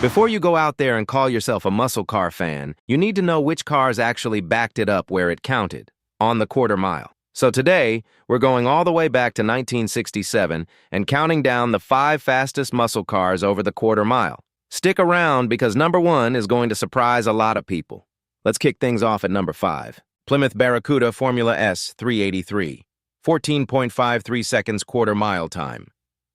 Before you go out there and call yourself a muscle car fan, you need to know which cars actually backed it up where it counted, on the quarter mile. So today, we're going all the way back to 1967 and counting down the 5 fastest muscle cars over the quarter mile. Stick around because number 1 is going to surprise a lot of people. Let's kick things off at number 5. Plymouth Barracuda Formula S 383. 14.53 seconds quarter mile time.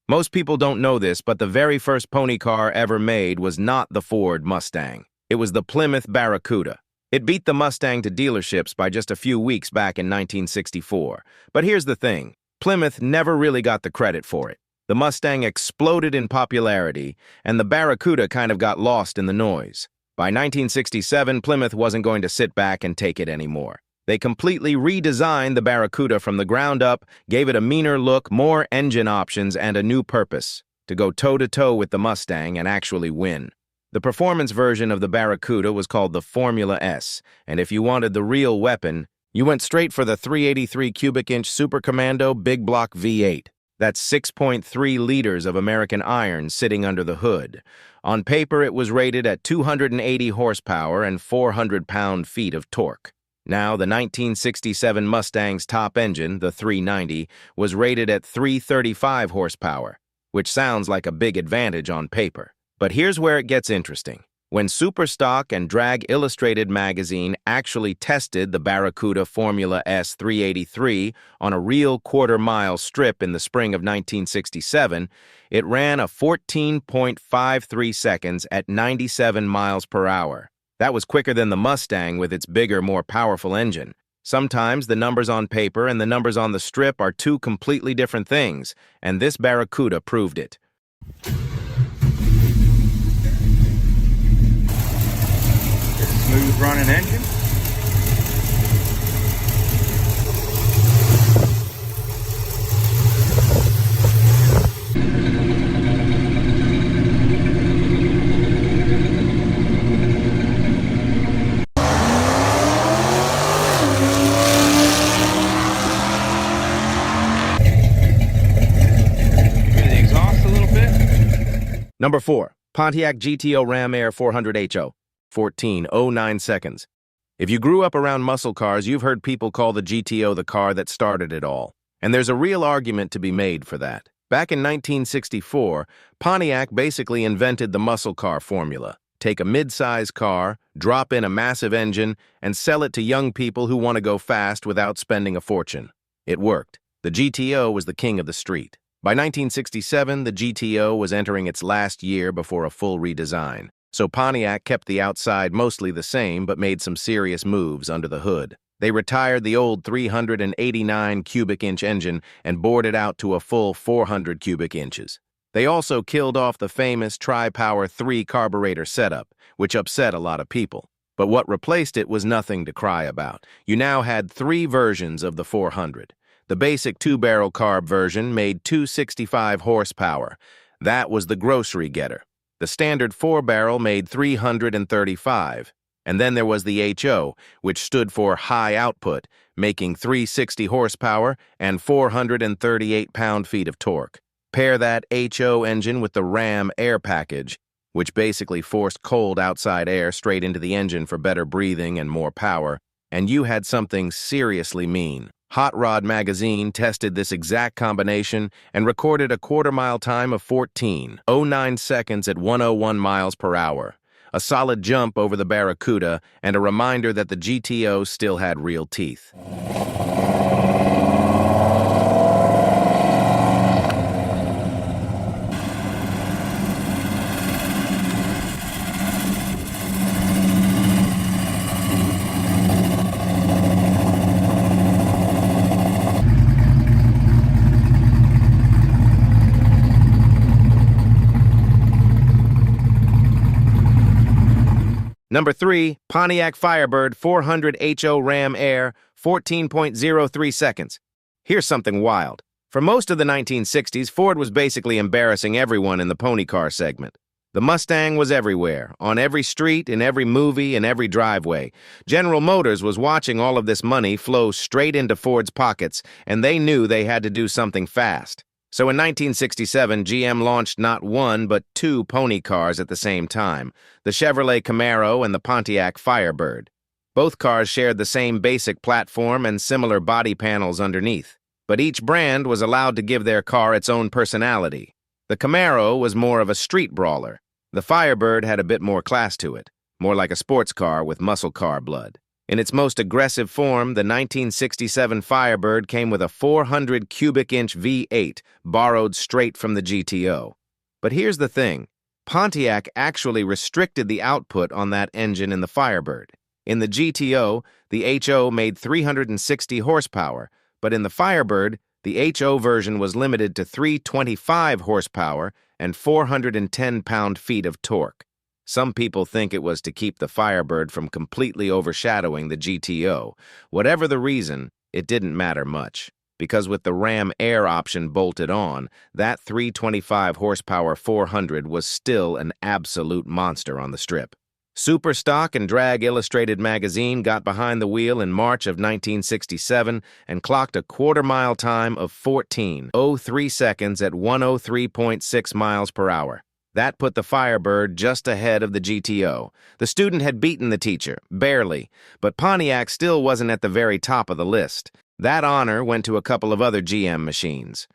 Most people don't know this, but the very first pony car ever made was not the Ford Mustang. It was the Plymouth Barracuda. It beat the Mustang to dealerships by just a few weeks back in 1964. But here's the thing. Plymouth never really got the credit for it. The Mustang exploded in popularity, and the Barracuda kind of got lost in the noise. By 1967, Plymouth wasn't going to sit back and take it anymore. They completely redesigned the Barracuda from the ground up, gave it a meaner look, more engine options, and a new purpose, to go toe-to-toe with the Mustang and actually win. The performance version of the Barracuda was called the Formula S, and if you wanted the real weapon, you went straight for the 383 cubic inch Super Commando Big Block V8. That's 6.3 liters of American iron sitting under the hood. On paper, it was rated at 280 horsepower and 400 pound-feet of torque. Now, the 1967 Mustang's top engine, the 390, was rated at 335 horsepower, which sounds like a big advantage on paper. But here's where it gets interesting. When Superstock and Drag Illustrated magazine actually tested the Barracuda Formula S 383 on a real quarter-mile strip in the spring of 1967, it ran a 14.53 seconds at 97 miles per hour. That was quicker than the Mustang with its bigger, more powerful engine. Sometimes the numbers on paper and the numbers on the strip are two completely different things, and this Barracuda proved it. Smooth running engine. Number 4. Pontiac GTO Ram Air 400 HO. 14.09 seconds. If you grew up around muscle cars, you've heard people call the GTO the car that started it all. And there's a real argument to be made for that. Back in 1964, Pontiac basically invented the muscle car formula. Take a mid-size car, drop in a massive engine, and sell it to young people who want to go fast without spending a fortune. It worked. The GTO was the king of the street. By 1967, the GTO was entering its last year before a full redesign. So Pontiac kept the outside mostly the same but made some serious moves under the hood. They retired the old 389 cubic inch engine and bored it out to a full 400 cubic inches. They also killed off the famous Tri-Power 3 carburetor setup, which upset a lot of people. But what replaced it was nothing to cry about. You now had 3 versions of the 400. The basic 2-barrel carb version made 265 horsepower. That was the grocery getter. The standard 4-barrel made 335. And then there was the HO, which stood for high output, making 360 horsepower and 438 pound-feet of torque. Pair that HO engine with the Ram Air package, which basically forced cold outside air straight into the engine for better breathing and more power, and you had something seriously mean. Hot Rod magazine tested this exact combination and recorded a quarter-mile time of 14.09 seconds at 101 miles per hour. A solid jump over the Barracuda and a reminder that the GTO still had real teeth. Number 3, Pontiac Firebird 400 HO Ram Air, 14.03 seconds. Here's something wild. For most of the 1960s, Ford was basically embarrassing everyone in the pony car segment. The Mustang was everywhere, on every street, in every movie, in every driveway. General Motors was watching all of this money flow straight into Ford's pockets, and they knew they had to do something fast. So in 1967, GM launched not one, but two pony cars at the same time, the Chevrolet Camaro and the Pontiac Firebird. Both cars shared the same basic platform and similar body panels underneath, but each brand was allowed to give their car its own personality. The Camaro was more of a street brawler. The Firebird had a bit more class to it, more like a sports car with muscle car blood. In its most aggressive form, the 1967 Firebird came with a 400 cubic inch V8, borrowed straight from the GTO. But here's the thing. Pontiac actually restricted the output on that engine in the Firebird. In the GTO, the HO made 360 horsepower, but in the Firebird, the HO version was limited to 325 horsepower and 410 pound-feet of torque. Some people think it was to keep the Firebird from completely overshadowing the GTO. Whatever the reason, it didn't matter much, because with the Ram Air option bolted on, that 325 horsepower 400 was still an absolute monster on the strip. Superstock and Drag Illustrated magazine got behind the wheel in March of 1967 and clocked a quarter-mile time of 14.03 seconds at 103.6 miles per hour. That put the Firebird just ahead of the GTO. The student had beaten the teacher, barely, but Pontiac still wasn't at the very top of the list. That honor went to a couple of other GM machines.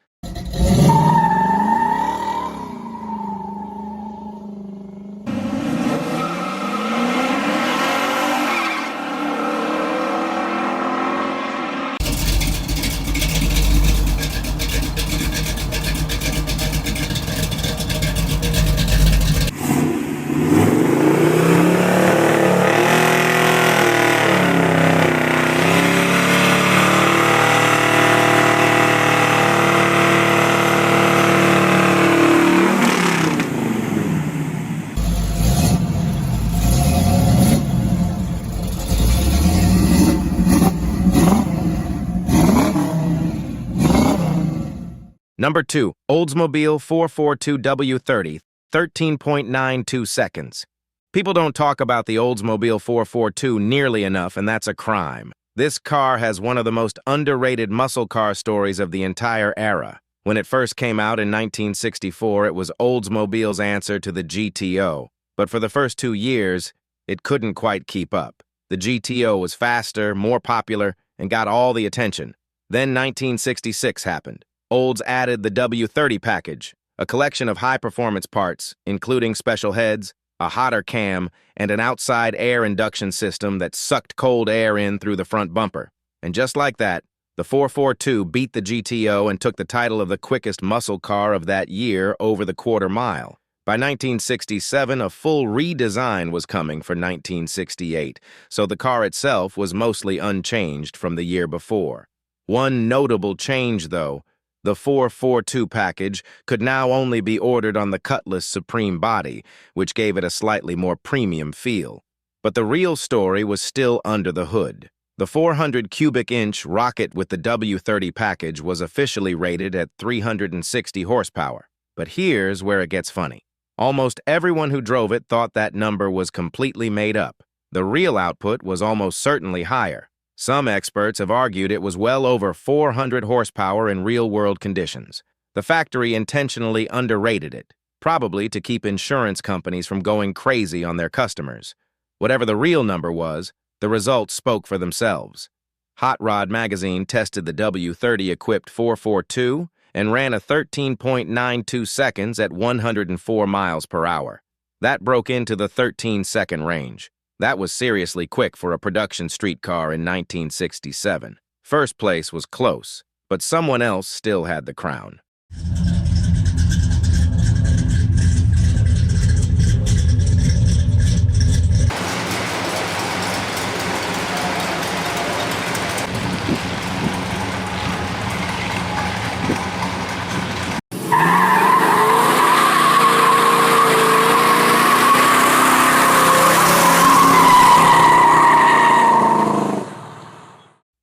Number 2, Oldsmobile 442W30, 13.92 seconds. People don't talk about the Oldsmobile 442 nearly enough, and that's a crime. This car has one of the most underrated muscle car stories of the entire era. When it first came out in 1964, it was Oldsmobile's answer to the GTO. But for the first 2 years, it couldn't quite keep up. The GTO was faster, more popular, and got all the attention. Then 1966 happened. Olds added the W30 package, a collection of high-performance parts, including special heads, a hotter cam, and an outside air induction system that sucked cold air in through the front bumper. And just like that, the 442 beat the GTO and took the title of the quickest muscle car of that year over the quarter mile. By 1967, a full redesign was coming for 1968, so the car itself was mostly unchanged from the year before. One notable change, though. The 442 package could now only be ordered on the Cutlass Supreme body, which gave it a slightly more premium feel. But the real story was still under the hood. The 400 cubic inch rocket with the W30 package was officially rated at 360 horsepower. But here's where it gets funny. Almost everyone who drove it thought that number was completely made up. The real output was almost certainly higher. Some experts have argued it was well over 400 horsepower in real-world conditions. The factory intentionally underrated it, probably to keep insurance companies from going crazy on their customers. Whatever the real number was, the results spoke for themselves. Hot Rod magazine tested the W30-equipped 442 and ran a 13.92 seconds at 104 miles per hour. That broke into the 13-second range. That was seriously quick for a production street car in 1967. First place was close, but someone else still had the crown.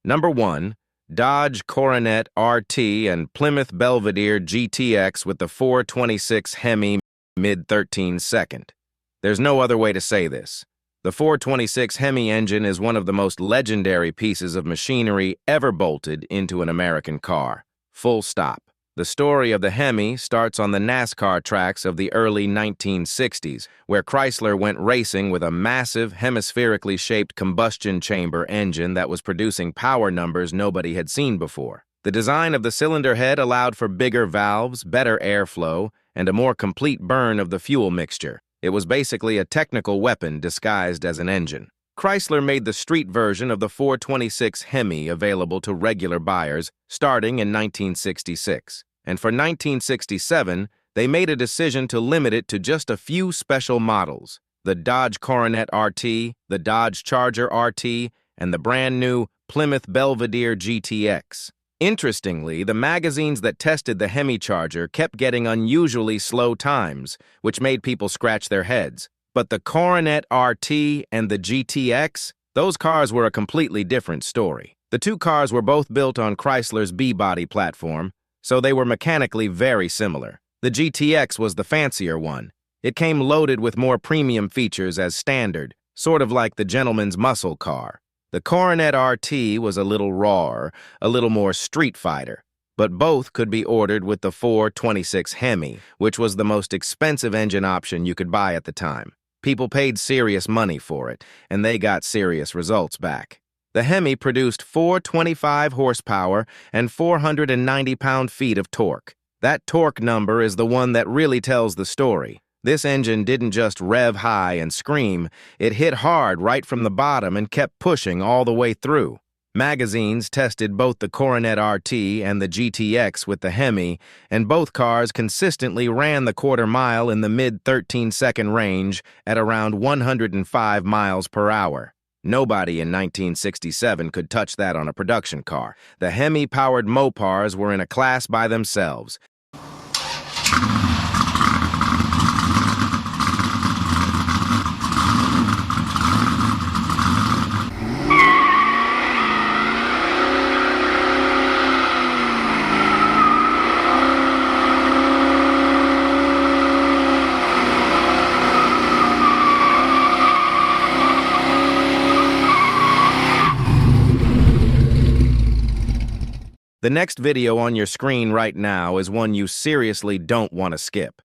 Number 1, Dodge Coronet RT and Plymouth Belvedere GTX with the 426 HEMI mid-13 second. There's no other way to say this. The 426 HEMI engine is one of the most legendary pieces of machinery ever bolted into an American car. Full stop. The story of the HEMI starts on the NASCAR tracks of the early 1960s, where Chrysler went racing with a massive, hemispherically shaped combustion chamber engine that was producing power numbers nobody had seen before. The design of the cylinder head allowed for bigger valves, better airflow, and a more complete burn of the fuel mixture. It was basically a technical weapon disguised as an engine. Chrysler made the street version of the 426 HEMI available to regular buyers starting in 1966. And for 1967, they made a decision to limit it to just a few special models: the Dodge Coronet RT, the Dodge Charger RT, and the brand new Plymouth Belvedere GTX. Interestingly, the magazines that tested the HEMI Charger kept getting unusually slow times, which made people scratch their heads. But the Coronet RT and the GTX, those cars were a completely different story. The two cars were both built on Chrysler's B-body platform, so they were mechanically very similar. The GTX was the fancier one. It came loaded with more premium features as standard, sort of like the gentleman's muscle car. The Coronet RT was a little rawer, a little more street fighter, but both could be ordered with the 426 HEMI, which was the most expensive engine option you could buy at the time. People paid serious money for it, and they got serious results back. The HEMI produced 425 horsepower and 490 pound-feet of torque. That torque number is the one that really tells the story. This engine didn't just rev high and scream, it hit hard right from the bottom and kept pushing all the way through. Magazines tested both the Coronet RT and the GTX with the HEMI, and both cars consistently ran the quarter mile in the mid-13-second range at around 105 miles per hour. Nobody in 1967 could touch that on a production car. The HEMI-powered Mopars were in a class by themselves. The next video on your screen right now is one you seriously don't want to skip.